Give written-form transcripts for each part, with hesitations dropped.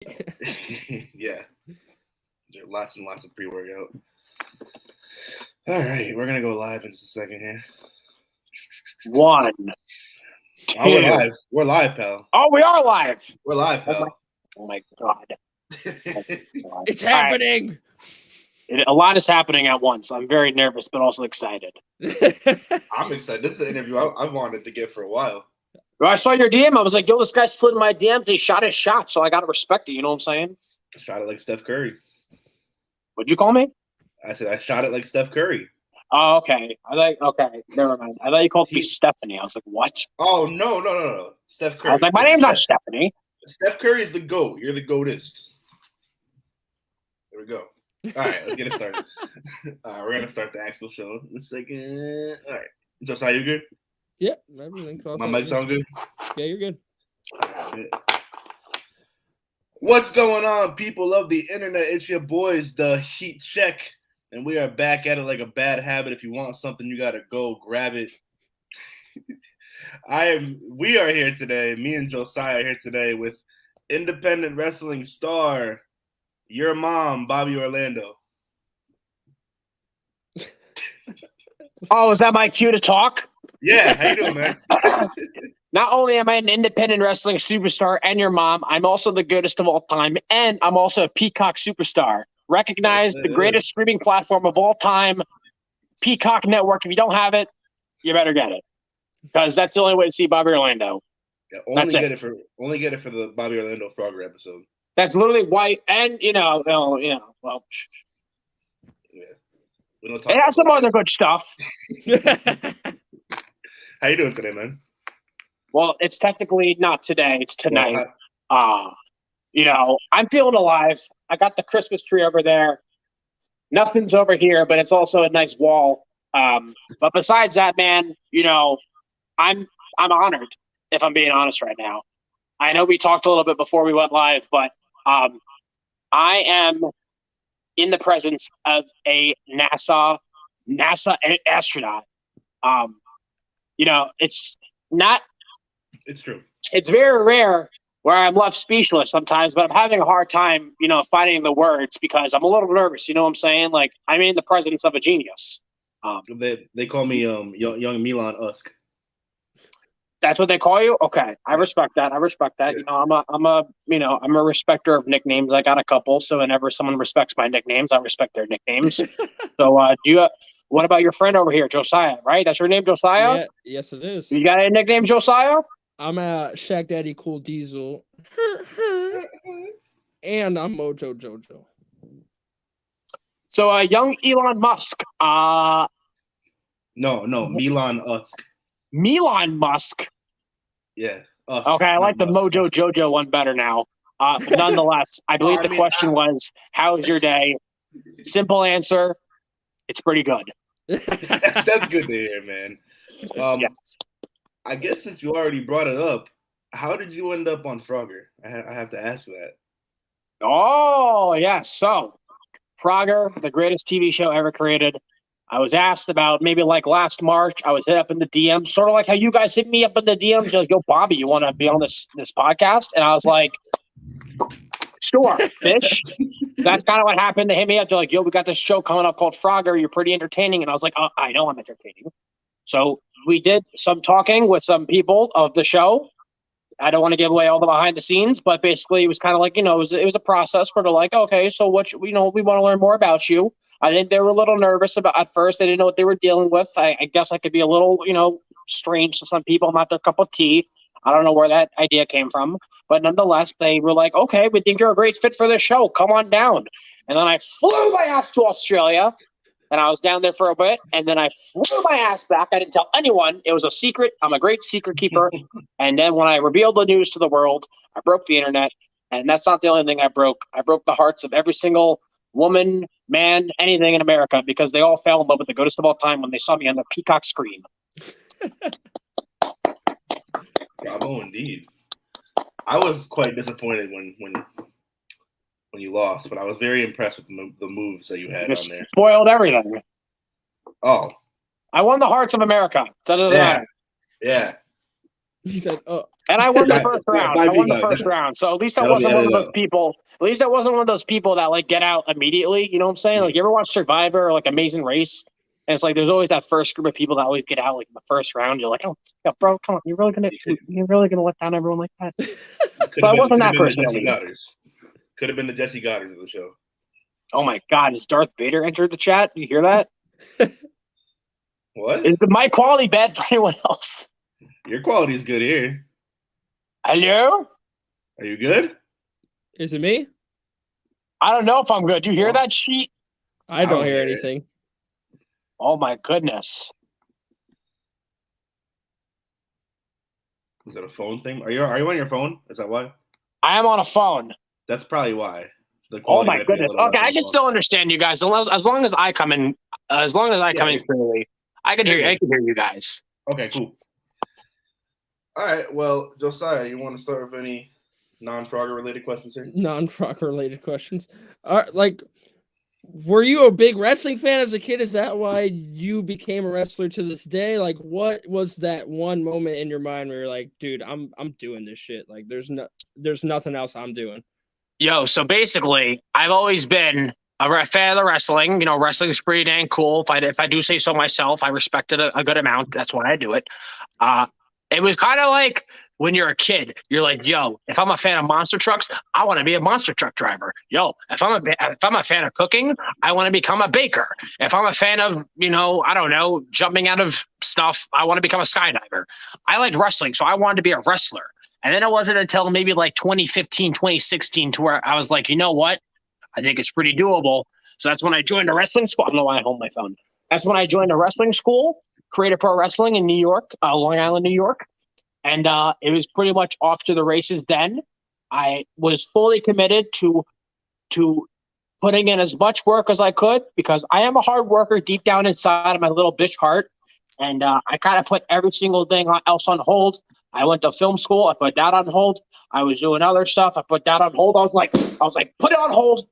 Yeah. There are lots and lots of pre-workout. All right, we're gonna go live in just a second here. 1, 2. Oh, we're live. We're live, pal. Oh, we are live. We're live, pal. Oh my god. It's happening. A lot is happening at once. I'm very nervous, but also excited. I'm excited. This is an interview I've wanted to get for a while. Well, I saw your DM. I was like, yo, this guy slid in my DMs. He shot his shot, so I got to respect it. You know what I'm saying? I shot it like Steph Curry. What'd you call me? I said I shot it like Steph Curry. Oh, okay. Okay, never mind. I thought you called me Stephanie. I was like, what? Oh, no. Steph Curry. I was like, my name's not Stephanie. Steph Curry is the GOAT. You're the GOATist. There we go. All right, let's get it started. We're going to start the actual show in a second. All right. Josiah, you good? Yeah, everything. My mic sound good? Yeah, you're good. What's going on, people of the internet? It's your boys, the Heat Check, and we are back at it like a bad habit. If you want something, you gotta go grab it. We are here today. Me and Josiah are here today with independent wrestling star, your mom, Bobby Orlando. Oh, is that my cue to talk? Yeah, how you doing, man? Not only am I an independent wrestling superstar and your mom, I'm also the greatest of all time, and I'm also a Peacock superstar. Recognized the greatest streaming platform of all time, Peacock Network. If you don't have it, you better get it, because that's the only way to see Bobby Orlando. Yeah, only get it for the Bobby Orlando Frogger episode. That's literally why, and well, yeah. We don't talk. It has some other good stuff. How you doing today, man? Well, it's technically not today. It's tonight. I'm feeling alive. I got the Christmas tree over there. Nothing's over here, but it's also a nice wall. But besides that, man, I'm honored, if I'm being honest right now. I know we talked a little bit before we went live, but I am in the presence of a NASA astronaut. It's not. It's true. It's very rare where I'm left speechless sometimes, but I'm having a hard time, finding the words because I'm a little nervous. You know what I'm saying? Like, I'm in the presence of a genius. They call me young Milan Usk. That's what they call you? Okay, I respect that. Yeah. I'm a respecter of nicknames. I got a couple, so whenever someone respects my nicknames, I respect their nicknames. So, what about your friend over here, Josiah? Right? That's your name, Josiah? Yeah, yes, it is. You got any nickname, Josiah? I'm Shaq Daddy Cool Diesel. And I'm Mojo Jojo. So, young Elon Musk. No, Milan Usk. Milan Musk. Yeah. Usk, okay, I like the Musk. Mojo Jojo one better now. Nonetheless, I believe the question was, how's your day? Simple answer, it's pretty good. That's good to hear, man. Yes. I guess since you already brought it up, how did you end up on Frogger? I have to ask that. Oh, yes. So, Frogger, the greatest TV show ever created. I was asked about maybe like last March. I was hit up in the DMs, sort of like how you guys hit me up in the DMs. You're like, yo, Bobby, you want to be on this podcast? And I was like, sure, fish. That's kind of what happened. They hit me up. They're like, yo, we got this show coming up called Frogger. You're pretty entertaining. And I was like, I know I'm entertaining. So we did some talking with some people of the show. I don't want to give away all the behind the scenes, but basically it was kind of like, it was a process for like, okay, so what, we want to learn more about you. I think they were a little nervous about at first. They didn't know what they were dealing with. I guess I could be a little, strange to some people, not their cup of tea. I don't know where that idea came from, but nonetheless, they were like, okay, we think you're a great fit for this show. Come on down. And then I flew my ass to Australia, and I was down there for a bit, and then I flew my ass back. I didn't tell anyone. It was a secret. I'm a great secret keeper. And then when I revealed the news to the world, I broke the internet, and that's not the only thing I broke. I broke the hearts of every single woman, man, anything in America, because they all fell in love with the greatest of all time when they saw me on the Peacock screen. Bravo, indeed. I was quite disappointed when you lost, but I was very impressed with the moves that you had on there. Spoiled everything. Oh. I won the hearts of America. Yeah. He said, "Oh, And I won the Might- first yeah, round. might I be won the good. first round. So at least I That'll be wasn't one of edited those people. At least I wasn't one of those people that like get out immediately. You know what I'm saying? Like you ever watch Survivor or like Amazing Race? And it's like there's always that first group of people that always get out like in the first round. You're like, oh, yeah, bro, come on, you're really gonna let down everyone like that? Could I have wasn't been that the person, at Jesse least. Godders. Could have been the Jesse Godders of the show. Oh my God, is Darth Vader entered the chat? You hear that? What? Is the mic quality bad for anyone else? Your quality is good here. Hello? Are you good? is it me? I don't know if I'm good. Do you hear that sheet? I don't don't hear hear it. anything." Oh my goodness. Is it a phone thing? Are you on your phone? Is that why? I am on a phone. That's probably why. The Oh quality my might be a goodness. little Okay, less on I the can phone. still understand you guys. As long as I come in, Yeah. clearly, I can hear you. I can hear you guys. Okay, cool. All right. Well, Josiah, you want to start with any non-Frogger related questions here? Non-Frog related questions. Like, were you a big wrestling fan as a kid? Is that why you became a wrestler to this day? Like, what was that one moment in your mind where you're like, dude, I'm doing this shit. Like, there's nothing else I'm doing. Yo, so basically, I've always been a fan of the wrestling. You know, wrestling's pretty dang cool. If I do say so myself, I respect it a good amount. That's why I do it. It was kind of like when you're a kid, you're like, yo, if I'm a fan of monster trucks, I want to be a monster truck driver. Yo, if I'm a fan of cooking, I want to become a baker. If I'm a fan of, I don't know, jumping out of stuff, I want to become a skydiver. I liked wrestling, so I wanted to be a wrestler. And then it wasn't until maybe like 2015, 2016 to where I was like, you know what? I think it's pretty doable. So that's when I joined a wrestling school. I don't know why I hold my phone. That's when I joined a wrestling school, Creative Pro Wrestling in New York, Long Island, New York. And it was pretty much off to the races then. I was fully committed to putting in as much work as I could because I am a hard worker deep down inside of my little bitch heart. And I kind of put every single thing else on hold. I went to film school. I put that on hold. I was doing other stuff. I put that on hold. I was like, put it on hold.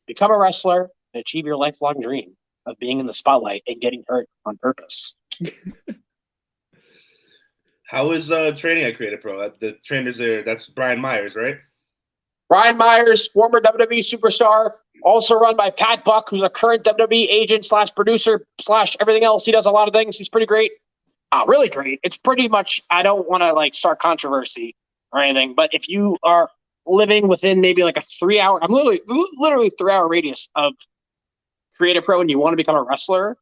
Become a wrestler and achieve your lifelong dream of being in the spotlight and getting hurt on purpose. How is training at Creative Pro? The trainers there, that's Brian Myers, right? Brian Myers, former WWE superstar, also run by Pat Buck, who's a current WWE agent / producer / everything else. He does a lot of things. He's pretty great. Really great. It's pretty much, I don't want to like start controversy or anything, but if you are living within maybe like a 3 hour, I'm literally 3 hour radius of Creative Pro and you want to become a wrestler,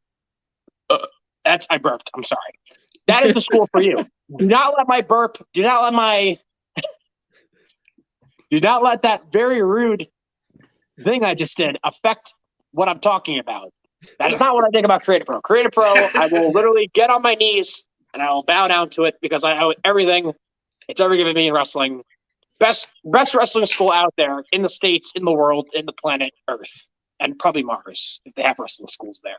I burped. I'm sorry. That is the school for you. Do not let my burp, do not let that very rude thing I just did affect what I'm talking about. That is not what I think about Creative Pro. Creative Pro, I will literally get on my knees and I will bow down to it because I owe everything it's ever given me in wrestling. Best wrestling school out there in the States, in the world, in the planet Earth, and probably Mars if they have wrestling schools there.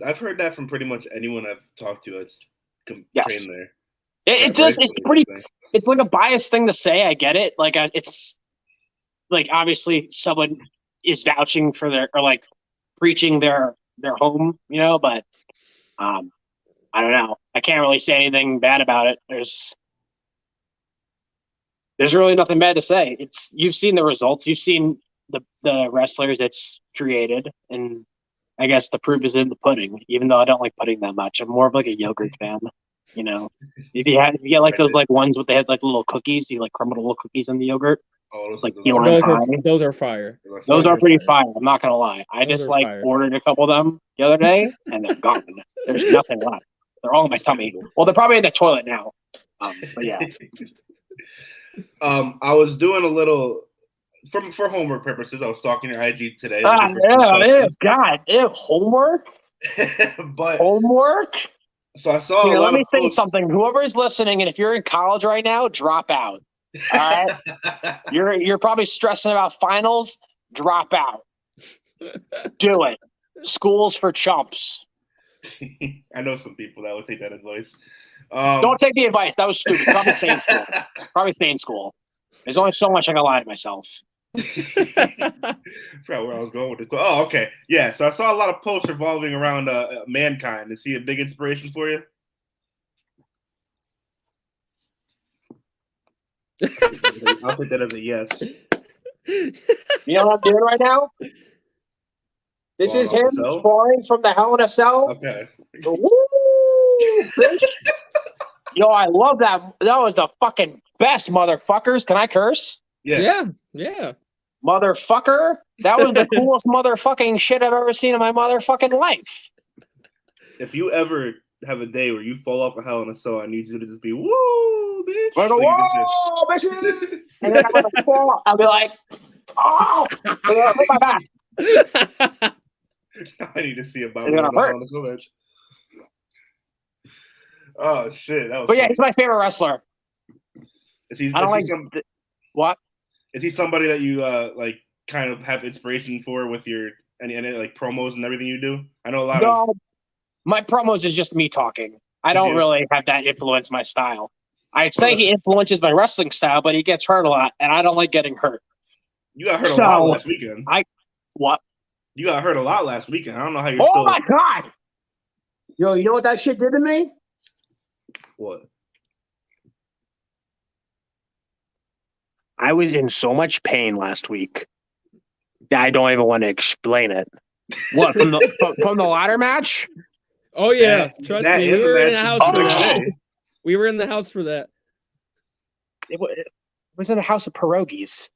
I've heard that from pretty much anyone I've talked to that's trained there. It's like a biased thing to say. I get it. Like it's like obviously someone is vouching for or like preaching their home, but I don't know. I can't really say anything bad about it. There's really nothing bad to say. You've seen the results. You've seen the wrestlers it's created, and I guess the proof is in the pudding. Even though I don't like pudding that much, I'm more of like a yogurt fan. If you get like those like ones with they had like little cookies, you like crumble the little cookies in the yogurt. Oh, like those are fire. Those are pretty fire. I'm not gonna lie. I just like ordered a couple of them the other day, and they're gone. There's nothing left. They're all in my tummy. Well, they're probably in the toilet now. But yeah. I was doing a little for homework purposes. I was stalking your IG today. Homework. But homework. So I saw. Here, let me say something. Whoever is listening, and if you're in college right now, drop out. All right, you're probably stressing about finals. Drop out. Do it. School's for chumps. I know some people that would take that advice. Don't take the advice. That was stupid. Probably stay in school. Probably stay in school. There's only so much I can lie to myself. Forgot where I was going with it. Oh, okay. Yeah, so I saw a lot of posts revolving around Mankind. Is he a big inspiration for you? I'll take that as a yes. You know what I'm doing right now? This Falling is off the him cell? falling from the Hell in a Cell. Okay. Woo! Bitch. Yo, I love that. That was the fucking best, motherfuckers. Can I curse? Yeah. Yeah. Motherfucker. That was the coolest motherfucking shit I've ever seen in my motherfucking life. If you ever have a day where you fall off a Hell in a Cell, I need you to just be woo, bitch. I go, Like you whoa, bitch. And then I'm gonna fall. I'll be like, oh, and then I'll hit my back. just- I need to see about It's gonna a Hell hurt. in a Cell match. Oh shit, that was. But yeah, funny. he's my favorite wrestler. Is he? I don't like what? Is he somebody that you like kind of have inspiration for with your any like promos and everything you do? I know a lot of. No, my promos is just me talking. I don't really have that influence my style. I'd say he influences my wrestling style, but he gets hurt a lot, and I don't like getting hurt. You got hurt a lot last weekend. What? You got hurt a lot last weekend. I don't know how you're Oh still. my god! Yo, you know what that shit did to me? What? I was in so much pain last week. I don't even want to explain it. What from the ladder match? Oh yeah, trust that me. and We the were in match the is house the for next that. day. We were in the house for that. It was in a house of pierogies.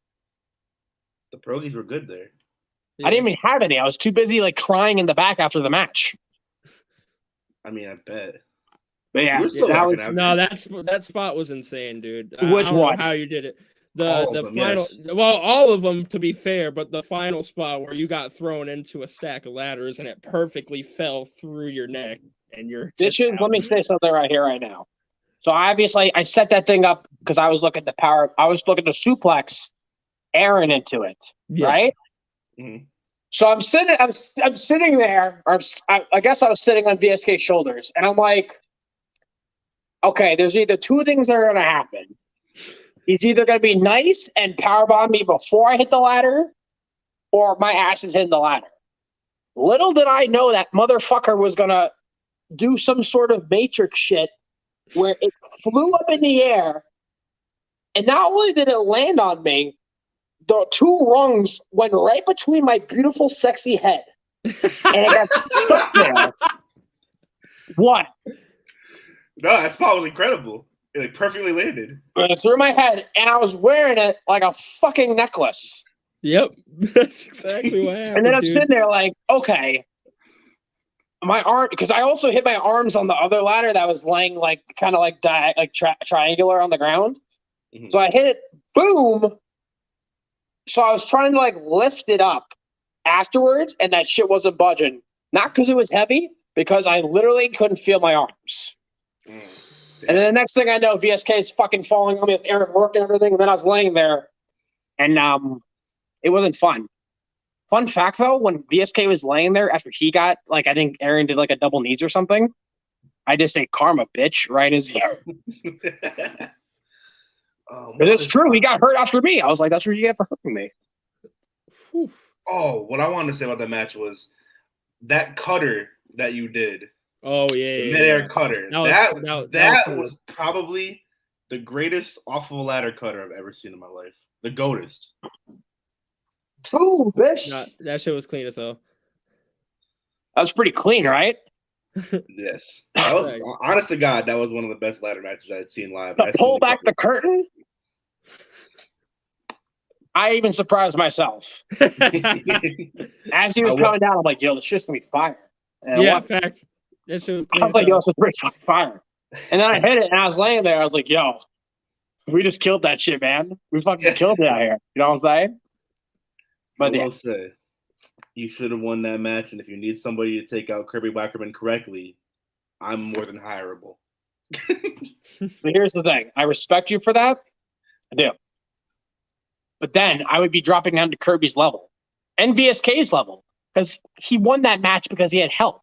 The pierogies were good there. Yeah. I didn't even have any. I was too busy like crying in the back after the match. I mean, I bet. But yeah, We're still that rocking was out. No, that spot was insane, dude. Which I don't one? know how you did it. All The of them, final, yes. well, all of them to be fair, but the final spot where you got thrown into a stack of ladders and it perfectly fell through your neck and you're. this is. Let me say something right here, right now. So obviously, I set that thing up because I was looking to suplex Aaron into it, Yeah. right? Mhm. So I'm sitting there, or I guess I was sitting on VSK's shoulders, and I'm like, okay, there's either two things that are going to happen. He's either going to be nice and powerbomb me before I hit the ladder, or my ass is hitting the ladder. Little did I know that motherfucker was going to do some sort of Matrix shit where it flew up in the air, and not only did it land on me, the two rungs went right between my beautiful, sexy head, and it got stuck there. What? No, that spot was incredible. It like perfectly landed. Through my head, and I was wearing it like a fucking necklace. Yep, that's exactly what happened. And then I'm dude. sitting there like, okay, my arm, because I also hit my arms on the other ladder that was laying like kind of like triangular on the ground. Mhm. So I hit it, boom. So I was trying to like lift it up afterwards, and that shit wasn't budging. Not because it was heavy, because I literally couldn't feel my arms. Mm. And then the next thing I know, VSK is fucking falling on me with Aaron work and everything. And then I was laying there, and it wasn't fun. Fun fact though, when VSK was laying there after he got like, I think Aaron did like a double knees or something. I just say karma, bitch, right as here. But it's true. He got hurt after me. I was like, that's what you get for hurting me. Whew. Oh, what I wanted to say about that match was that cutter that you did. Oh The yeah, midair cutter. That Was probably the greatest awful ladder cutter I've ever seen in my life. The goatest. Ooh, bitch. that shit was clean as hell. That was pretty clean, right? Yes. That was honest to God, that was one of the best ladder matches I had seen live. To pull back the curtain. I even surprised myself. As he was coming down, I'm like, yo, this shit's gonna be fire. And Yeah, fact. That shit was clean I was as like, yo, hell. this is pretty fucking fire. And then I hit it, and I was laying there. I was like, yo, we just killed that shit, man. We fucking killed it out here. You know what I'm saying? But I yeah, will say, you should have won that match, and if you need somebody to take out Kirby Wackerman correctly, I'm more than hireable. but here's the thing. I respect you for that. I do. But then I would be dropping down to Kirby's level and VSK's level because he won that match because he had help.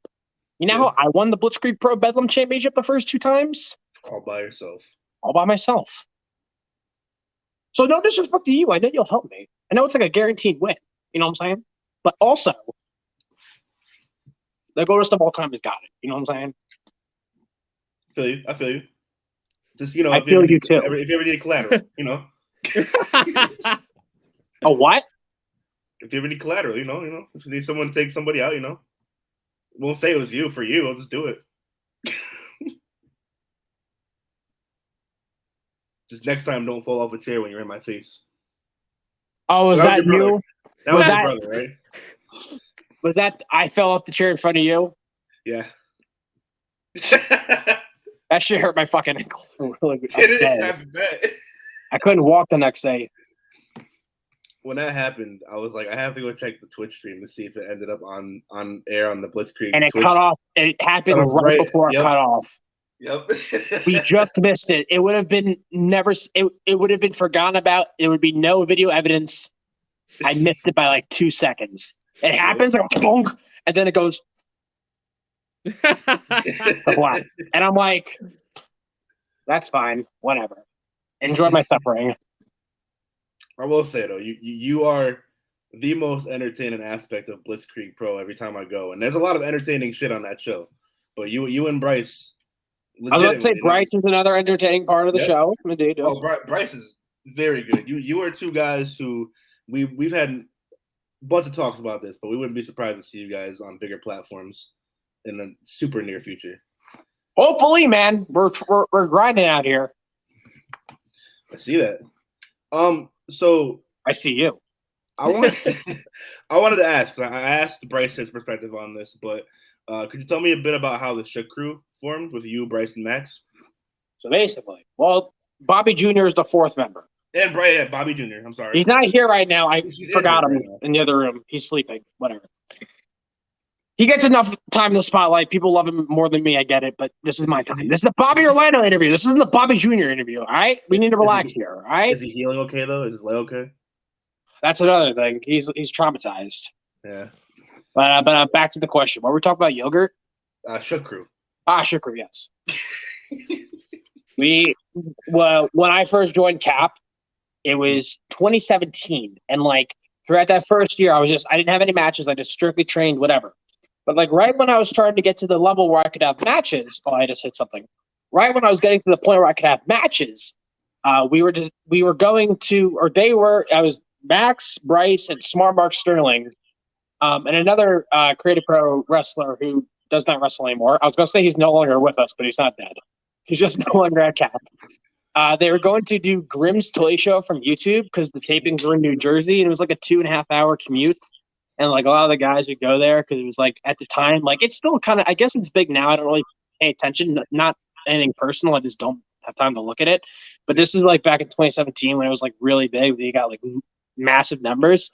You know how I won the Blitzkrieg Pro Bedlam Championship the first 2 times? All by yourself. All by myself. So no disrespect to you. I know you'll help me. I know it's like a guaranteed win. You know what I'm saying? But also, the greatest of all time has got it. You know what I'm saying? I feel you. Just you know, I if feel you too. if you ever need collateral, you know. A what? If you ever need collateral, you know, if you need someone to take somebody out, you know, won't say it was you for you. I'll just do it. Just next time, don't fall off a chair when you're in my face. Oh, was that your brother. you? That was your that- brother, right? Was that I fell off the chair in front of you? Yeah. That shit hurt my fucking ankle. Really Did it? bad. I bet. I couldn't walk the next day. When that happened, I was like, I have to go check the Twitch stream to see if it ended up on air on the Blitzkrieg. And it Twitch. cut off. It happened That was right right. before it Yep. cut off. Yep. We just missed it. It would have been never. It would have been forgotten about. There would be no video evidence. I missed it by like 2 seconds. It happens like bonk, and then it goes black. And I'm like, that's fine. Whatever. Enjoy my suffering. I will say though, you are the most entertaining aspect of Blitzkrieg Pro every time I go, and there's a lot of entertaining shit on that show. But you and Bryce. I was about to say Bryce is another entertaining part of the show. Indeed. Oh, Bryce is very good. You are two guys who we've had a bunch of talks about this, but we wouldn't be surprised to see you guys on bigger platforms in the super near future. Hopefully, man. We're grinding out here. I see that. So I see you. I wanted to ask. I asked Bryce his perspective on this, but could you tell me a bit about how the Shook Crew formed with you, Bryce, and Max? So basically, well, Bobby Jr. is the fourth member. And Bryce, yeah, Bobby Jr. I'm sorry. He's not here right now. I He's forgot him right now. in the other room. He's sleeping. Whatever. He gets enough time in the spotlight. People love him more than me. I get it, but this is my time. This is the Bobby Orlando interview. This isn't the Bobby Jr. interview. All right, we need to relax here. All right. Is he healing okay though? Is his leg okay? That's another thing. He's traumatized. Yeah. But back to the question. What were we talking about? Yogurt? Shook Crew. Sugar, yes. When I first joined CAP, it was 2017, and like throughout that first year, I didn't have any matches. I just strictly trained, whatever. But like right when I was starting to get to the level where I could have matches, I just hit something. Right when I was getting to the point where I could have matches, we were going to, or they were. I was Max, Bryce, and Smart Mark Sterling, and another Creative Pro wrestler who does not wrestle anymore. I was going to say he's no longer with us, but he's not dead. He's just no longer at CAP. They were going to do Grimm's Toy Show from YouTube because the tapings were in New Jersey, and it was like a 2.5 hour commute. And like a lot of the guys would go there because it was like at the time, like it's still kind of, I guess it's big now. I don't really pay attention, not anything personal. I just don't have time to look at it. But this is like back in 2017 when it was like really big. They got like massive numbers.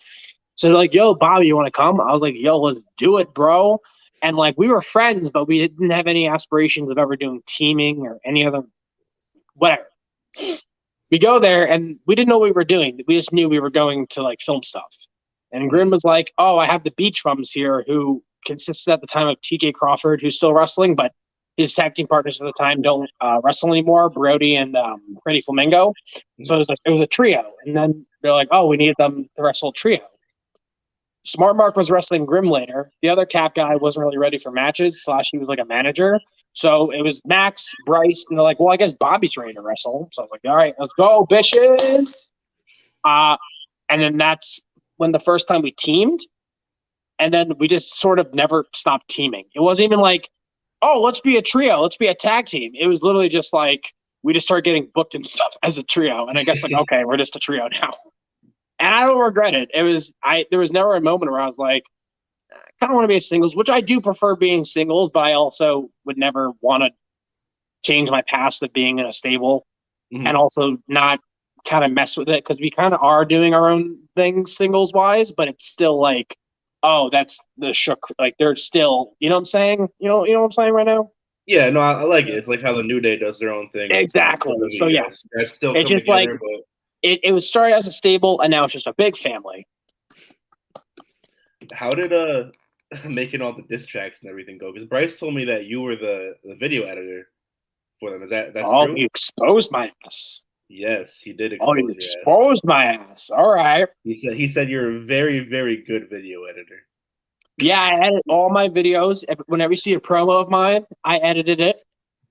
So they're like, yo, Bobby, you want to come? I was like, yo, let's do it, bro. And like we were friends, but we didn't have any aspirations of ever doing teaming or any other whatever. We go there and we didn't know what we were doing. We just knew we were going to like film stuff. And Grimm was like, oh, I have the Beach Bums here, who consisted at the time of TJ Crawford, who's still wrestling, but his tag team partners at the time don't wrestle anymore, Brody and Pretty Flamingo. So it was a trio. And then they're like, oh, we need them to wrestle a trio. Smart Mark was wrestling Grimm later. The other CAP guy wasn't really ready for matches, / he was like a manager. So it was Max, Bryce, and they're like, well, I guess Bobby's ready to wrestle. So I was like, all right, let's go, bitches. And then that's when the first time we teamed. And then we just sort of never stopped teaming. It wasn't even like, oh, let's be a trio. Let's be a tag team. It was literally just like, we just started getting booked and stuff as a trio. And I guess like, okay, we're just a trio now. And I don't regret it. There was never a moment where I was like, I kind of want to be a singles, which I do prefer being singles, but I also would never want to change my past of being in a stable and also not kind of mess with it because we kind of are doing our own things singles wise, but it's still like, oh, that's the Shook. Like they're still, you know what I'm saying? You know what I'm saying right now? Yeah, no, I like it. It's like how the New Day does their own thing. Exactly. So yes, that's still it's just together, like but... it was started as a stable and now it's just a big family. How did making all the diss tracks and everything go? Because Bryce told me that you were the video editor for them. That's true? You exposed my ass. Yes, he did expose you your ass. exposed my ass. All right. He said you're a very, very good video editor. Yeah, I edit all my videos. Whenever you see a promo of mine, I edited it.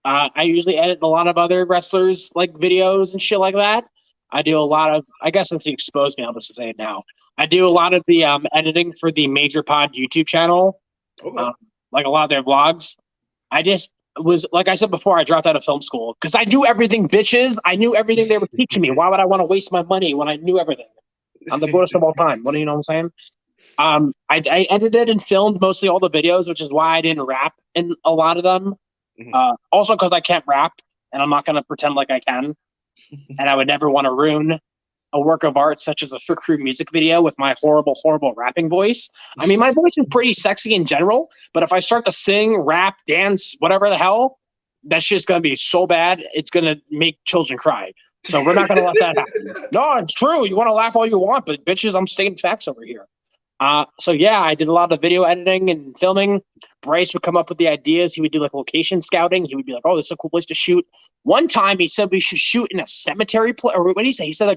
I usually edit a lot of other wrestlers like videos and shit like that. I do a lot of. I guess since you exposed me, I'll just say it now. I do a lot of the editing for the Major Pod YouTube channel, Okay. like a lot of their vlogs. I just was like I said before, I dropped out of film school because I knew everything, bitches. I knew everything they were teaching me. Why would I want to waste my money when I knew everything? I'm the greatest of all time. What do you know what I'm saying? I edited and filmed mostly all the videos, which is why I didn't rap in a lot of them. Also because I can't rap, and I'm not going to pretend like I can. And I would never want to ruin a work of art such as a Frick Crew music video with my horrible, horrible rapping voice. I mean, my voice is pretty sexy in general, but if I start to sing, rap, dance, whatever the hell, that's just going to be so bad, it's going to make children cry. So we're not going to let that happen. No, it's true. You want to laugh all you want, but bitches, I'm stating facts over here. So yeah, I did a lot of video editing and filming. Bryce would come up with the ideas. He would do like location scouting. He would be like, "Oh, this is a cool place to shoot." One time, he said we should shoot in a cemetery place. Or what did he say? He said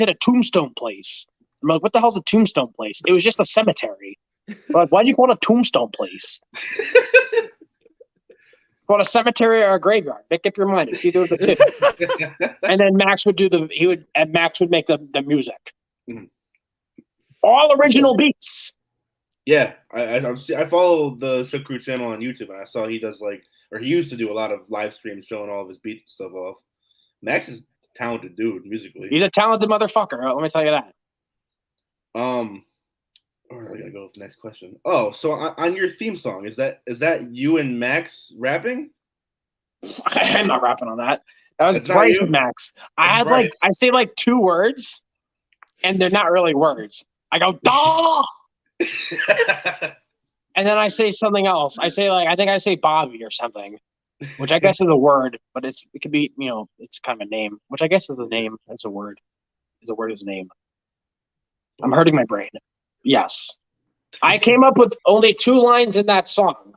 a tombstone place. I'm like, "What the hell's a tombstone place?" It was just a cemetery. I'm like, why'd you call it a tombstone place? It's called a cemetery or a graveyard. Make up your mind. It's either of the two. And then Max would Max would make the music. Mm-hmm. All original beats. Yeah, I follow the Silk Crew channel on YouTube, and I saw he does he used to do a lot of live streams showing all of his beats and stuff off. Max is a talented dude musically. He's a talented motherfucker. Let me tell you that. Where I gotta go with the next question. Oh, so on your theme song, is that you and Max rapping? I'm not rapping on that. That was That's Bryce and Max. I say like 2 words, and they're not really words. I go, "Daw!" And then I say something else. I think I say Bobby or something, which I guess is a word, but it could be, it's kind of a name, which I guess is a name. It's a word. Is a word is a name. I'm hurting my brain. Yes. I came up with only 2 lines in that song.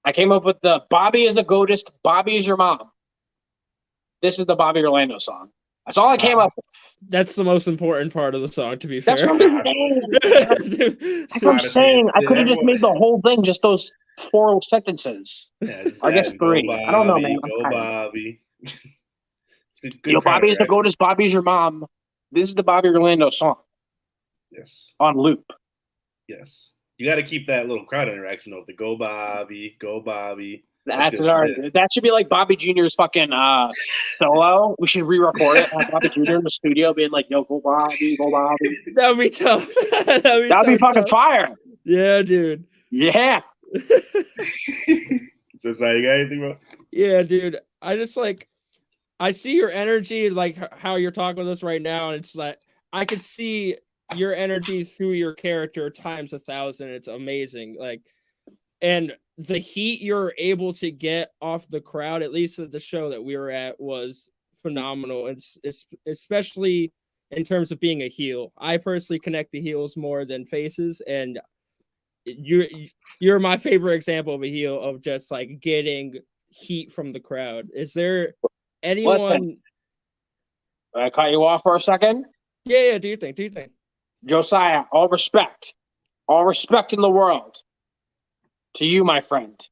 I came up with the Bobby is a goatist, Bobby is your mom. This is the Bobby Orlando song. That's all I came up with. That's the most important part of the song, to be fair. That's what I'm saying. That's what I'm saying. I could have just made the whole thing just those 4 sentences. Yeah, I guess 3. Bobby, I don't know, man. Go Bobby. Bobby is the goatest, Bobby is your mom. This is the Bobby Orlando song. Yes. On loop. Yes. You got to keep that little crowd interaction of the go Bobby, go Bobby. That should be like Bobby Jr.'s fucking solo. We should re-record it. Have Bobby Jr. in the studio being like, "Yo, go Bobby, go Bobby." That would be tough. That'd be fucking tough. Fire. Yeah, dude. Yeah. So, sorry, you got anything about? Yeah, dude. I see your energy, like how you're talking with us right now, and it's like I could see your energy through your character times 1,000. It's amazing. And the heat you're able to get off the crowd, at least at the show that we were at, was phenomenal. It's especially in terms of being a heel. I personally connect the heels more than faces, and you're my favorite example of a heel of just like getting heat from the crowd. Is there anyone? Listen, I cut you off for a second. Yeah. Do you think? Josiah, all respect in the world to you, my friend.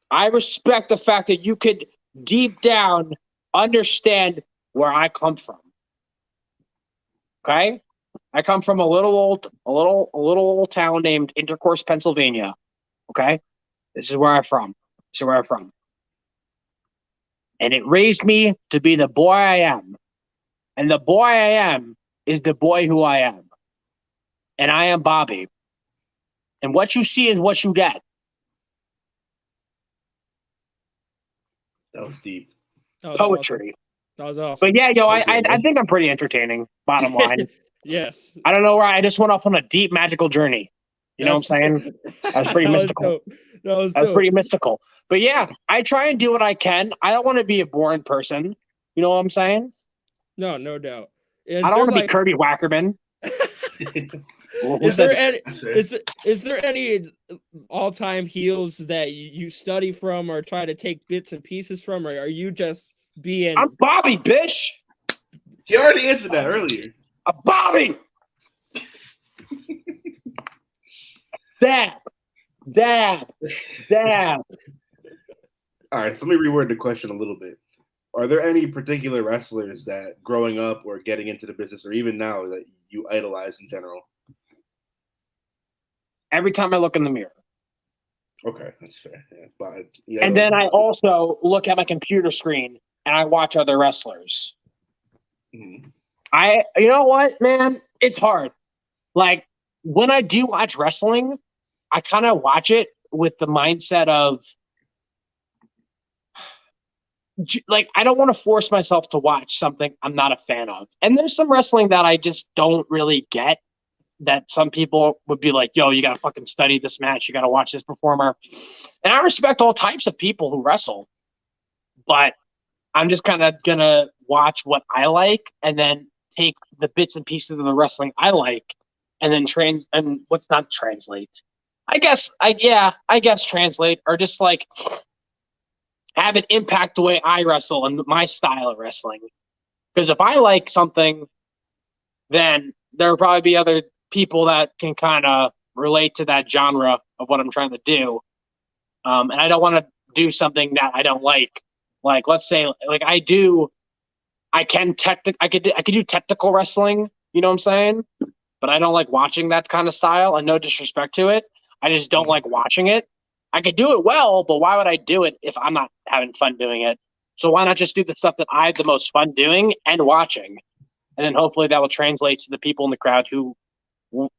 I respect the fact that you could deep down understand where I come from. Okay? I come from a little old town named Intercourse, Pennsylvania. Okay? This is where I'm from. And it raised me to be the boy I am. And the boy I am is the boy who I am. And I am Bobby. And what you see is what you get. That was deep. Poetry. That was awesome. But yeah, I think I'm pretty entertaining, bottom line. Yes. I don't know where I just went off on a deep magical journey. You know what I'm saying? I was pretty mystical. That was pretty mystical. But yeah, I try and do what I can. I don't want to be a boring person. You know what I'm saying? No doubt. I don't want to be Kirby Wackerman. Is there any all-time heels that you study from or try to take bits and pieces from, or are you just being? I'm Bobby, bitch. He already answered that earlier. A Bobby. Dab. All right, so let me reword the question a little bit. Are there any particular wrestlers that growing up or getting into the business or even now that you idolize in general? Every time I look in the mirror. Okay, that's fair. Yeah, but And then I also look at my computer screen and I watch other wrestlers. Mhm. You know what, man? It's hard. Like, when I do watch wrestling, I kind of watch it with the mindset of, like, I don't want to force myself to watch something I'm not a fan of. And there's some wrestling that I just don't really get, that some people would be like, yo, you got to fucking study this match. You got to watch this performer. And I respect all types of people who wrestle, but I'm just kind of going to watch what I like and then take the bits and pieces of the wrestling I like and then what's not translate. I guess translate, or just like have it impact the way I wrestle and my style of wrestling. Because if I like something, then there will probably be other people that can kind of relate to that genre of what I'm trying to do. And I don't want to do something that I don't like. Like, let's say, like I could do technical wrestling, you know what I'm saying? But I don't like watching that kind of style, and no disrespect to it. I just don't like watching it. I could do it well, but why would I do it if I'm not having fun doing it? So why not just do the stuff that I have the most fun doing and watching? And then hopefully that will translate to the people in the crowd who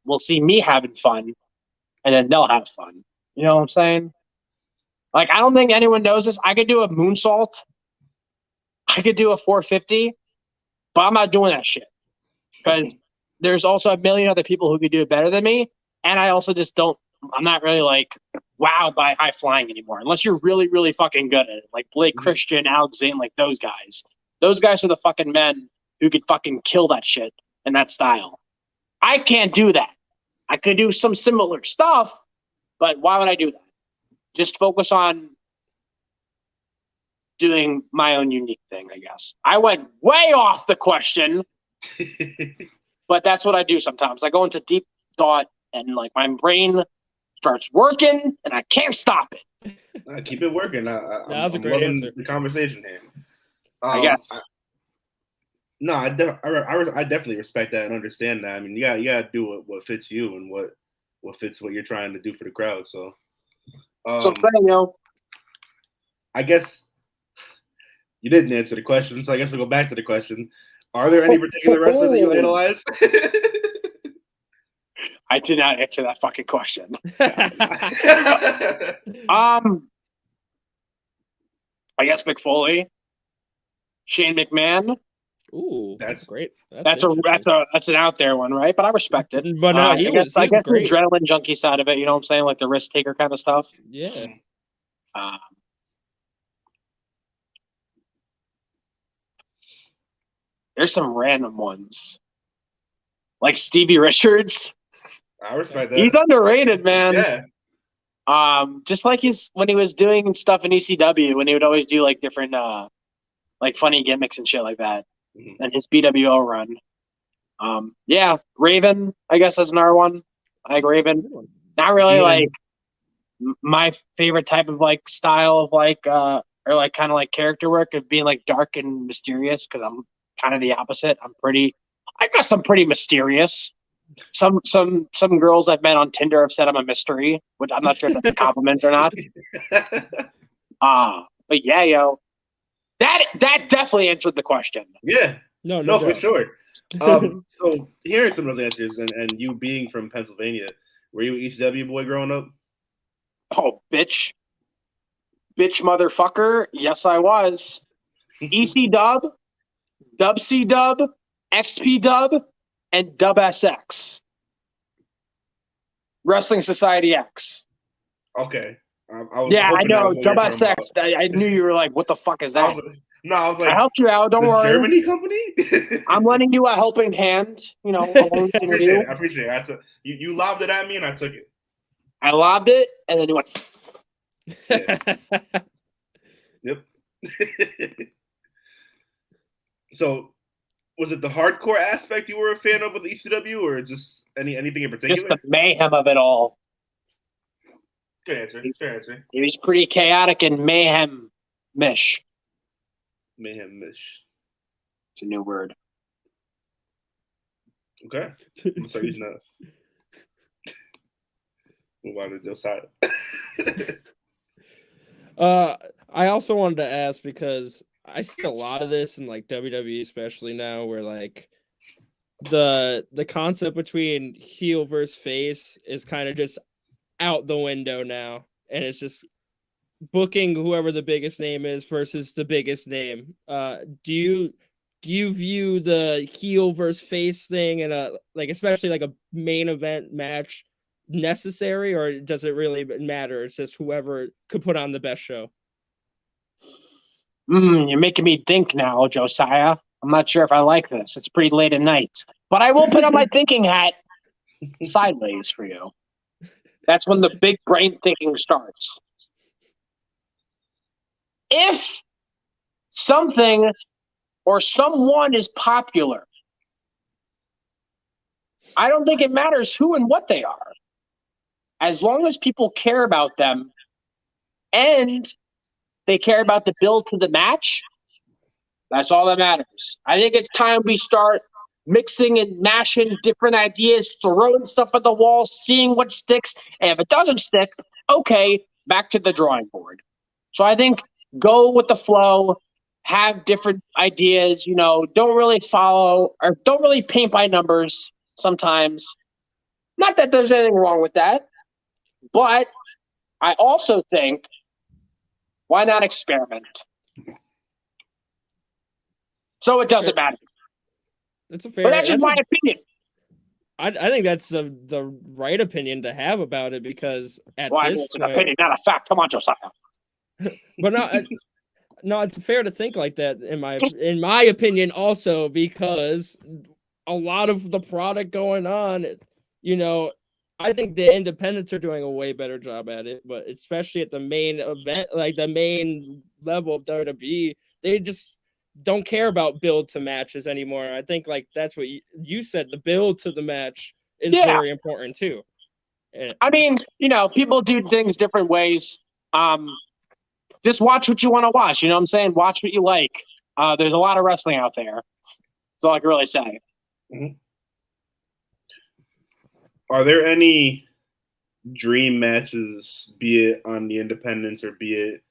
will see me having fun, and then they'll have fun. You know what I'm saying? Like, I don't think anyone knows this. I could do a moonsault. I could do a 450, but I'm not doing that shit. Because there's also a million other people who could do it better than me. And I also just I'm not really like wowed by high flying anymore. Unless you're really, really fucking good at it. Like Blake Christian, Alexander, like those guys. Those guys are the fucking men who could fucking kill that shit in that style. I can't do that. I could do some similar stuff, but why would I do that? Just focus on doing my own unique thing, I guess. I went way off the question, but that's what I do sometimes. I go into deep thought and like my brain starts working and I can't stop it. Keep it working. That was a I'm great loving answer. the conversation here. I guess. I definitely respect that and understand that. I mean, you gotta do what fits you and what fits what you're trying to do for the crowd. So, I guess you didn't answer the question, so I guess we'll go back to the question. Are there any particular wrestlers that you idolize? I did not answer that fucking question. I guess Mick Foley, Shane McMahon. Ooh, that's great. That's an out there one, right? But I respect it. But no, I guess the adrenaline junkie side of it, you know what I'm saying? Like the risk taker kind of stuff. Yeah. There's some random ones. Like Stevie Richards. I respect that. He's underrated, man. Yeah. Just like when he was doing stuff in ECW, when he would always do like different like funny gimmicks and shit like that. Mm-hmm. And his BWO run. Yeah, Raven, I guess that's another one. I like Raven. Not really like my favorite type of like style of like or like kind of like character work of being like dark and mysterious, because I'm kind of the opposite. I guess I'm pretty mysterious. Some girls I've met on Tinder have said I'm a mystery, which I'm not sure if that's a compliment or not. But yeah, yo, that definitely answered the question. Yeah, no, for sure. So hearing some of those answers and you being from Pennsylvania, were you an ECW boy growing up? Oh, bitch motherfucker. Yes, I was. EC Dub, Dub C Dub, XP Dub, and Dub SX. Wrestling Society X. Okay. I know. Dub SX. I knew you were like, what the fuck is that? I was like, I helped you out. Don't worry. Germany company? I'm lending you a helping hand. You know, I appreciate it. You lobbed it at me and I took it. I lobbed it and then you went. Yeah. Yep. So, was it the hardcore aspect you were a fan of with ECW, or just anything in particular? Just the mayhem of it all. Good answer. Fair answer. It was pretty chaotic and mayhem Mish. Mayhem Mish. It's a new word. Okay. I'm gonna start using that. Move on to Josiah. I also wanted to ask because I see a lot of this in like WWE, especially now, where like the concept between heel versus face is kind of just out the window now, and it's just booking whoever the biggest name is versus the biggest name. Do you view the heel versus face thing in a like especially like a main event match necessary, or does it really matter? It's just whoever could put on the best show. You're making me think now, Josiah. I'm not sure if I like this. It's pretty late at night, but I will put on my thinking hat sideways for you. That's when the big brain thinking starts. If something or someone is popular, I don't think it matters who and what they are. As long as people care about them and they care about the build to the match, that's all that matters. I think it's time we start mixing and mashing different ideas, throwing stuff at the wall, seeing what sticks. And if it doesn't stick, okay, back to the drawing board. So I think go with the flow, have different ideas, don't really follow or don't really paint by numbers sometimes. Not that there's anything wrong with that, but I also think, why not experiment? So it doesn't matter. That's a fair. But that's just my opinion. I think that's the right opinion to have about it, because at this it's an point, opinion, not a fact. Come on, Josiah. but no, it's fair to think like that in my opinion also, because a lot of the product going on, I think the independents are doing a way better job at it, but especially at the main event, like the main level of WWE, they just don't care about build to matches anymore. I think like that's what you said, the build to the match is very important too. I mean, people do things different ways. Just watch what you want to watch. You know what I'm saying? Watch what you like. There's a lot of wrestling out there. That's all I can really say. Mm-hmm. Are there any dream matches, be it on the independents or be it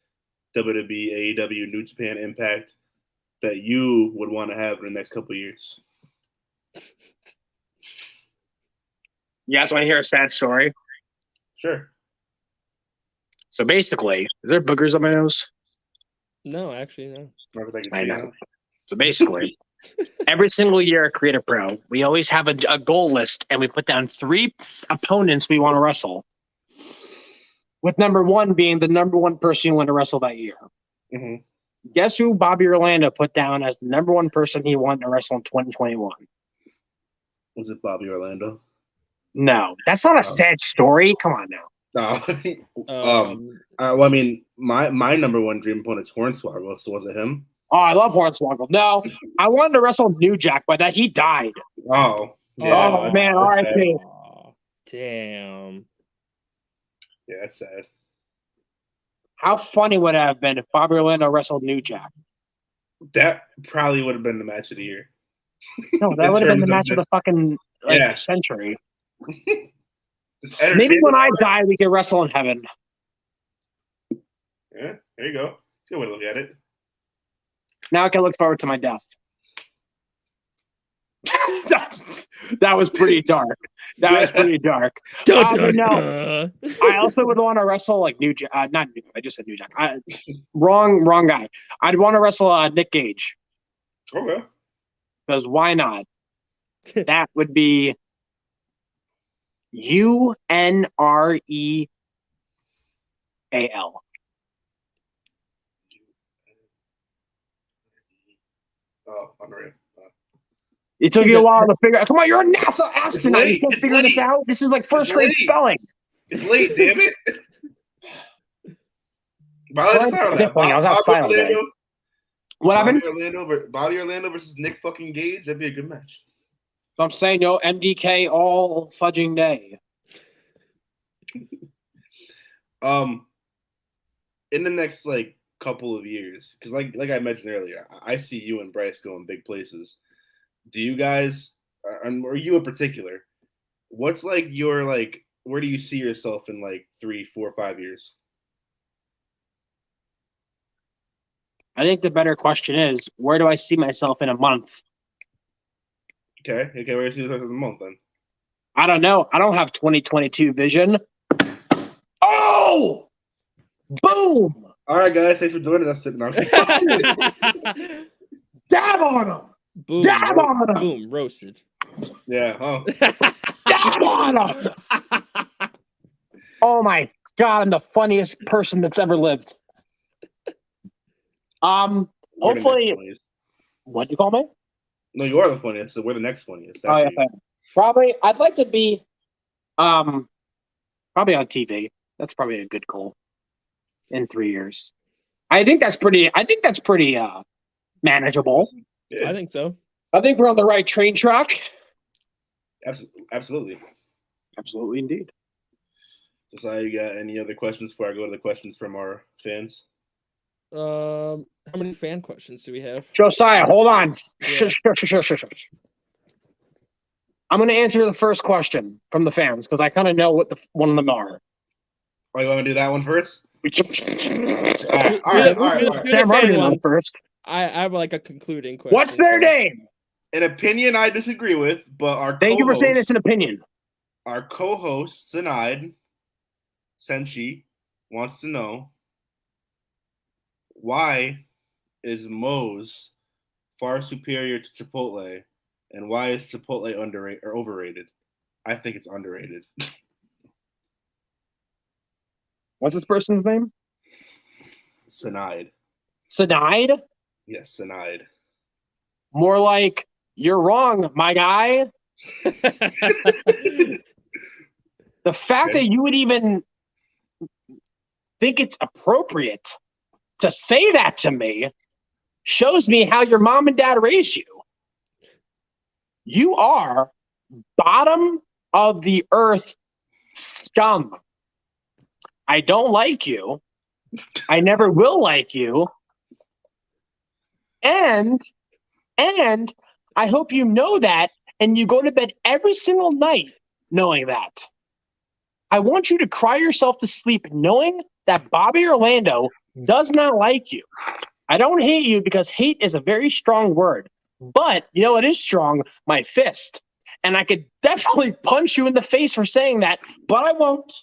WWE, AEW, New Japan, Impact, that you would want to have in the next couple of years? You guys want to hear a sad story? Sure. So basically, is there boogers on my nose? No, actually, no. I know. So basically, every single year at Creative Pro, we always have a goal list, and we put down 3 opponents we want to wrestle, with number 1 being the number 1 person you want to wrestle that year. Mm-hmm. Guess who Bobby Orlando put down as the number 1 person he wanted to wrestle in 2021? Was it Bobby Orlando? No, that's not a sad story. Come on now. No. Well, I mean, my number 1 dream opponent's Hornswoggle, so was it him? Oh, I love Hornswoggle. No, I wanted to wrestle New Jack, but that he died. Oh. Yeah, oh man, R.I.P. Damn. Yeah, that's sad. How funny would it have been if Bobby Orlando wrestled New Jack? That probably would have been the match of the year. No, that would have been the match of the fucking century. Maybe when I die, we can wrestle in heaven. Yeah, there you go. It's a good way to look at it. Now I can look forward to my death. That was pretty dark. That was pretty dark. No, I also would want to wrestle like New Jack. Not New. I just said New Jack. Wrong guy. I'd want to wrestle Nick Gage. Okay. Because why not? That would be UNREAL. Oh, unreal. It took you a while to figure out. Come on, you're a NASA astronaut. You can't figure this out. This is like first grade spelling. It's late, damn it. I was outside all day. What happened? Bobby Orlando versus Nick fucking Gage. That'd be a good match. So I'm saying no MDK all fudging day. In the next couple of years, because like I mentioned earlier, I see you and Bryce going big places. Do you guys, or you in particular, what's like your like? Where do you see yourself in like 3, 4, 5 years? I think the better question is, where do I see myself in a month? Okay, where do you see yourself in a month then? I don't know. I don't have 2022 vision. Oh! Boom! All right, guys, thanks for joining us. No, Dab on him! Boom, Dab on him! boom, roasted. yeah, huh? Dab on him! Oh my God, I'm the funniest person that's ever lived. We're the Hopefully, next funniest. what'd you call me? No, you are the funniest, so we're the next funniest. Oh, yeah, after you. probably. I'd like to be, probably on TV. That's probably a good goal in 3 years. I think that's pretty manageable. Yeah, I think so. I think we're on the right train track. absolutely. Absolutely, indeed. Josiah, you got any other questions before I go to the questions from our fans? How many fan questions do we have? Josiah, hold on. Yeah. Shush. I'm going to answer the first question from the fans because I kind of know what one of them are. Oh, you want to do that one first? All Do right. the Sam fan Hardy one. one first. I have like a concluding question. What's their name? An opinion I disagree with, but our Thank you for saying co-host- it's an opinion. Our co-host Sinaid Senshi wants to know, why is Moe's far superior to Chipotle, and why is Chipotle underrated or overrated? I think it's underrated. What's this person's name? Sinaid. Sinaid? Yes, Sinaid. More like, you're wrong, my guy. The fact Okay. that you would even think it's appropriate to say that to me shows me how your mom and dad raised you. You are bottom of the earth scum. I don't like you. I never will like you. And I hope you know that and you go to bed every single night knowing that. I want you to cry yourself to sleep knowing that Bobby Orlando does not like you. I don't hate you because hate is a very strong word. But, you know, it is strong, my fist. And I could definitely punch you in the face for saying that, but I won't.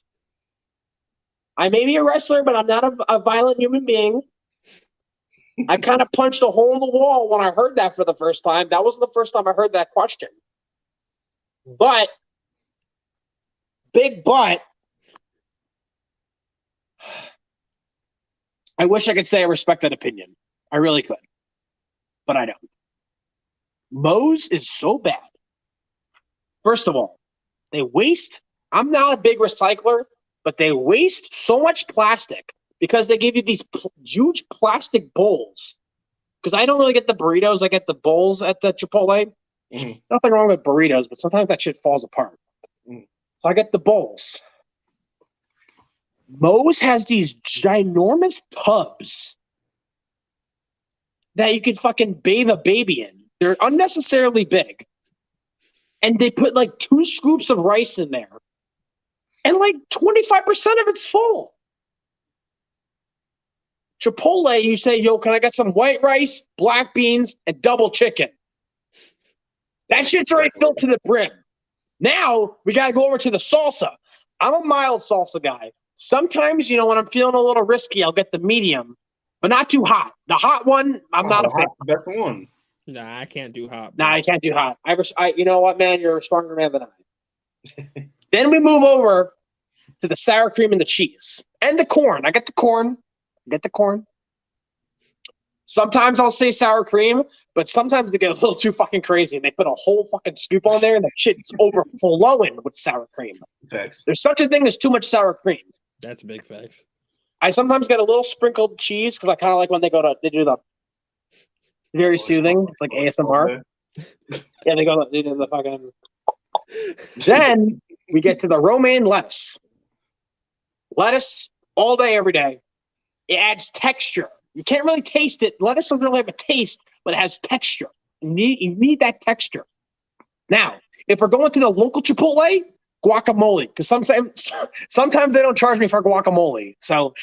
I may be a wrestler, but I'm not a violent human being. I kind of punched a hole in the wall when I heard that for the first time. That wasn't the first time I heard that question. But, big but, I wish I could say I respect that opinion. I really could. But I don't. Moe's is so bad. First of all, they waste. I'm not a big recycler, but they waste so much plastic because they give you these huge plastic bowls. Because I don't really get the burritos. I get the bowls at the Chipotle. Mm-hmm. Nothing wrong with burritos, but sometimes that shit falls apart. Mm. So I get the bowls. Moe's has these ginormous tubs that you could fucking bathe a baby in. They're unnecessarily big. And they put like 2 scoops of rice in there. And like 25% of it's full. Chipotle, you say, yo, can I get some white rice, black beans, and double chicken? That shit's already filled to the brim. Now, we got to go over to the salsa. I'm a mild salsa guy. Sometimes, you know, when I'm feeling a little risky, I'll get the medium, but not too hot. The hot one, I'm not a fan. Hot's the best one. Nah, I can't do hot. Nah, I can't do hot. You know what, man? You're a stronger man than I. Then we move over to the sour cream and the cheese and the corn. I get the corn. Sometimes I'll say sour cream, but sometimes they get a little too fucking crazy and they put a whole fucking scoop on there and the shit's overflowing with sour cream. Facts. There's such a thing as too much sour cream. That's big facts. I sometimes get a little sprinkled cheese because I kind of like when they do the very soothing. It's like ASMR. Yeah, they do the fucking. Then we get to the romaine lettuce. Lettuce all day, every day. It adds texture. You can't really taste it. Lettuce doesn't really have a taste, but it has texture. You need that texture. Now, if we're going to the local Chipotle, guacamole, because sometimes they don't charge me for guacamole. So,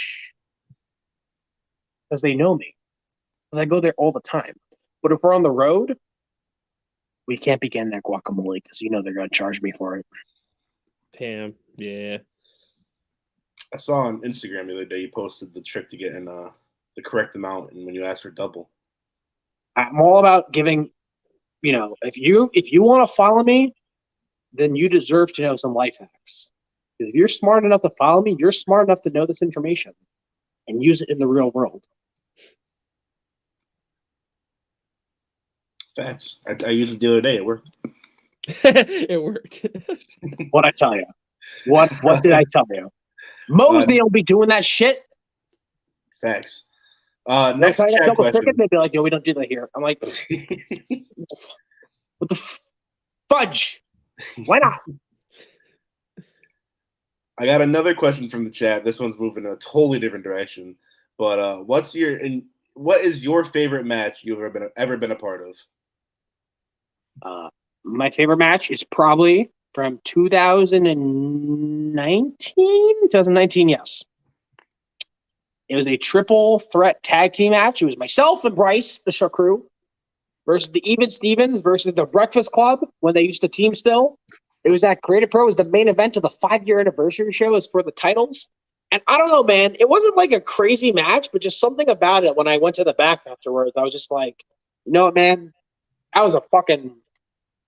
because they know me, because I go there all the time. But if we're on the road, we can't be getting that guacamole because they're going to charge me for it. Damn. Yeah. I saw on Instagram the other day you posted the trick to getting the correct amount, and when you ask for double. I'm all about giving. If you want to follow me, then you deserve to know some life hacks. If you're smart enough to follow me, you're smart enough to know this information and use it in the real world. Facts. I used it the other day. It worked. It worked. What'd I tell you? What did I tell you? Mosley will be doing that shit. Facts. Next chat question. They'd be like, "Yo, we don't do that here." I'm like, "What the fudge? Why not?" I got another question from the chat. This one's moving in a totally different direction. But what is your favorite match you've ever been a part of? My favorite match is probably from 2019. Yes. It was a triple threat tag team match. It was myself and Bryce, the show crew, versus the Even Stevens versus the Breakfast Club when they used to team still. It was at Creative Pro. It was the main event of the 5-year anniversary show. It was for the titles. And I don't know, man. It wasn't like a crazy match, but just something about it when I went to the back afterwards. I was just like, you know what, man? That was a fucking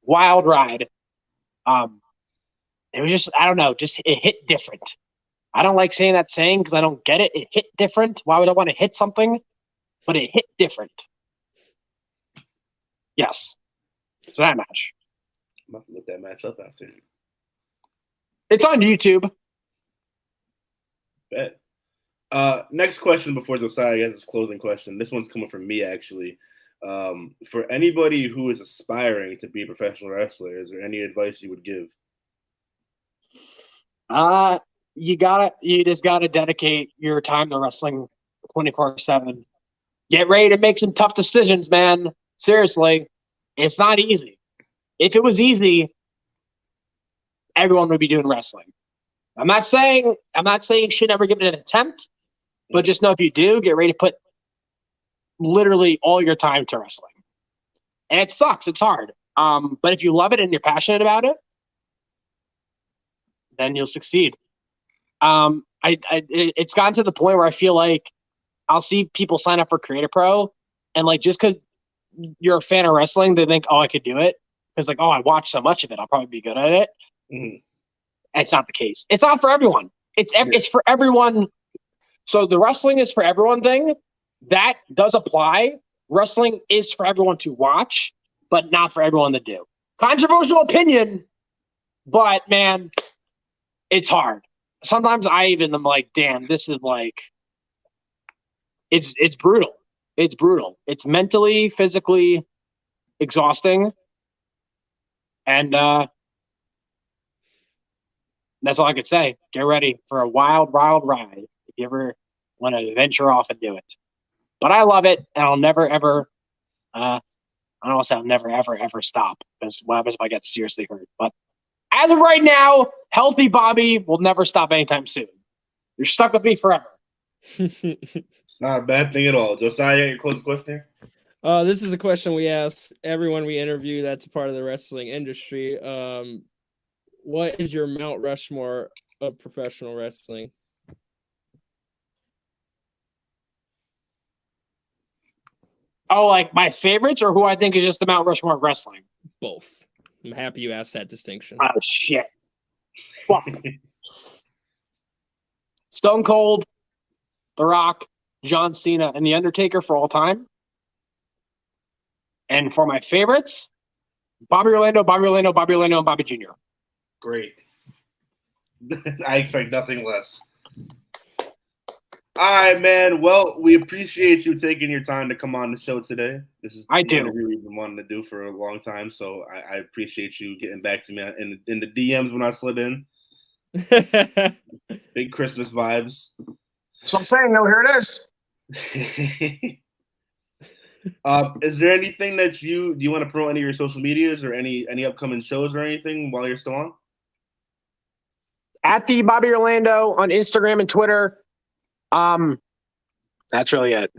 wild ride. It was just, I don't know, just it hit different. I don't like saying that saying because I don't get it. It hit different. Why would I want to hit something? But it hit different. Yes. So that match. I'm about to look that match up after. It's on YouTube. Bet. Next question before Josiah gets his closing question. This one's coming from me, actually. For anybody who is aspiring to be a professional wrestler, is there any advice you would give? You just gotta dedicate your time to wrestling 24/7. Get ready to make some tough decisions, man. Seriously, it's not easy. If it was easy, everyone would be doing wrestling. I'm not saying you should never give it an attempt, but just know if you do, get ready to put literally all your time to wrestling. And it sucks. It's hard. But if you love it and you're passionate about it, then you'll succeed. It's gotten to the point where I feel like I'll see people sign up for Creative Pro, and like just because you're a fan of wrestling, they think, "Oh, I could do it," because like, "Oh, I watch so much of it, I'll probably be good at it." Mm-hmm. It's not the case. It's not for everyone. It's for everyone. So the wrestling is for everyone thing that does apply. Wrestling is for everyone to watch, but not for everyone to do. Controversial opinion, but man, it's hard. Sometimes I even am like, damn, this is like, it's brutal. It's brutal. It's mentally, physically exhausting. And that's all I could say. Get ready for a wild, wild ride if you ever want to venture off and do it. But I love it, and I'll never, ever, I don't want to say I'll never, ever, ever stop, because what happens if I get seriously hurt? But as of right now, healthy Bobby will never stop anytime soon. You're stuck with me forever. It's not a bad thing at all. Josiah, your closing question here? This is a question we ask everyone we interview that's a part of the wrestling industry. What is your Mount Rushmore of professional wrestling? Oh, like my favorites, or who I think is just the Mount Rushmore of wrestling? Both. I'm happy you asked that distinction. Oh, shit. Fuck. Stone Cold, The Rock, John Cena, and The Undertaker for all time. And for my favorites, Bobby Orlando, and Bobby Jr. Great. I expect nothing less. All right, man. Well, we appreciate you taking your time to come on the show today. This is I do. interview we've been wanting to do for a long time, so I appreciate you getting back to me in the DMs when I slid in. Big Christmas vibes. So I'm saying, no, here it is. Is there anything that do you want to promote any of your social medias or any upcoming shows or anything while you're still on? At the Bobby Orlando on Instagram and Twitter. That's really it.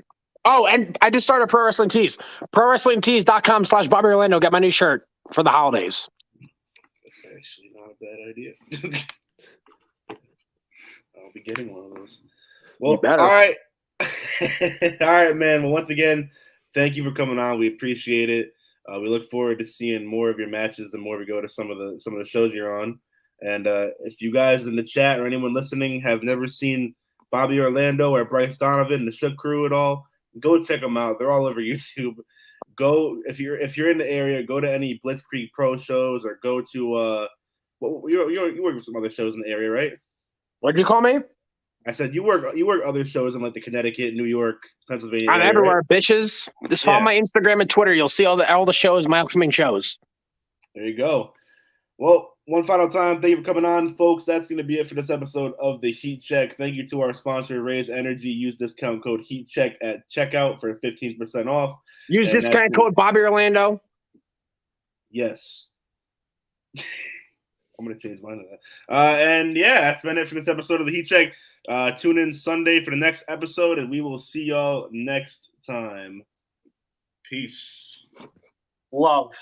Oh, and I just started Pro Wrestling Tees. ProWrestlingTees.com/Bobby Orlando. Get my new shirt for the holidays. That's actually not a bad idea. I'll be getting one of those. Well, all right. All right, man. Well, once again, thank you for coming on. We appreciate it. We look forward to seeing more of your matches the more we go to some of the shows you're on. And if you guys in the chat or anyone listening have never seen Bobby Orlando or Bryce Donovan, the Shook Crew at all, go check them out. They're all over YouTube. Go if you're in the area, go to any Blitzkrieg Pro shows or go to you work with some other shows in the area, right? What'd you call me? I said you work other shows in like the Connecticut, New York, Pennsylvania. I'm area, everywhere, right? bitches. Just follow my Instagram and Twitter. You'll see all the shows, my upcoming shows. There you go. Well, one final time, thank you for coming on, folks. That's going to be it for this episode of the Heat Check. Thank you to our sponsor, Raise Energy. Use discount code HEATCHECK at checkout for 15% off. Use discount code Bobby Orlando. Yes. I'm going to change mine to that. And yeah, that's been it for this episode of the Heat Check. Tune in Sunday for the next episode, and we will see y'all next time. Peace. Love.